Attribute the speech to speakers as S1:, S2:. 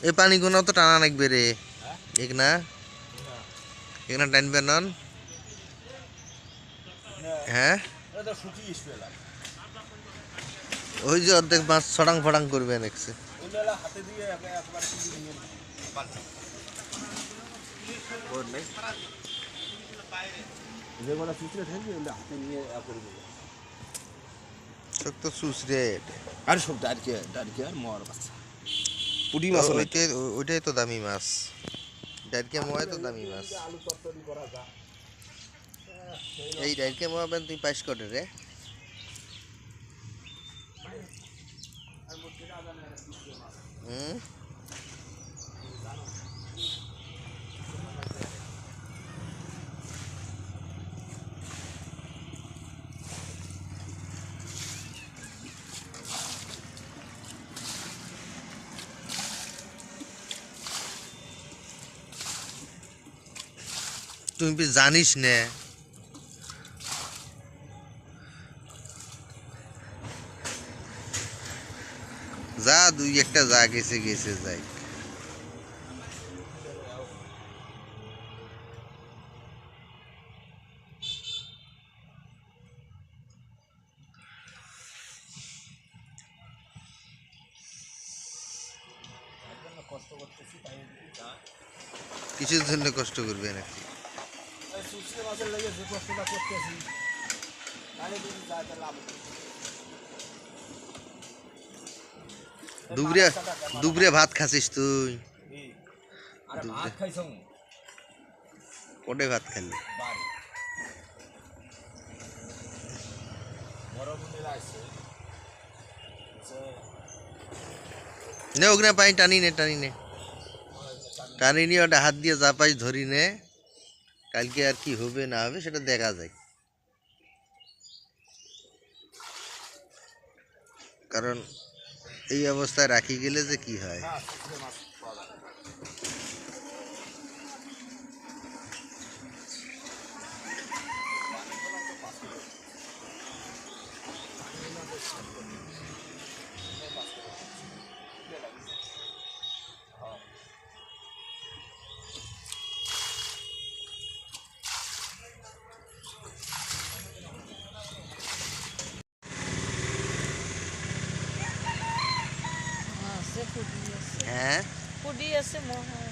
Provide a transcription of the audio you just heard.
S1: এই পানিগুলো তো টানা লাগবে রে এক না এখানে টানবে নন হ্যাঁ ওই যে অর্ধেক মাছ ছড়াং ফড়াং করবে দেখছে তো সুসরে
S2: আর সব ডারকে আর মর বাচ্চা পুঁটি মাছ
S1: ওইটাই তো দামি মাছ ডাইরকে মোয়াই তো দামি মাছ এই ডাইরকে মোয়াবেন তুই পাইস করে রে হুম তুই জানিস না যা দুই একটা যা গেছে গেছে যাই কিছুর জন্য কষ্ট করবে নাকি দুপুরে ভাত খাচ্ছিস তুই কোটে ভাত খালি নে ওখানে পাই টানি নে টানি নিয়ে ওটা হাত দিয়ে যা পাই ধরি নে কালকে আর কি হবে না হবে সেটা দেখা যায় কারণ এই অবস্থায় রাখি গেলে যে কি হয়
S3: আছে ফুডি আছে
S1: হ্যাঁ
S3: ফুডি আছে মহা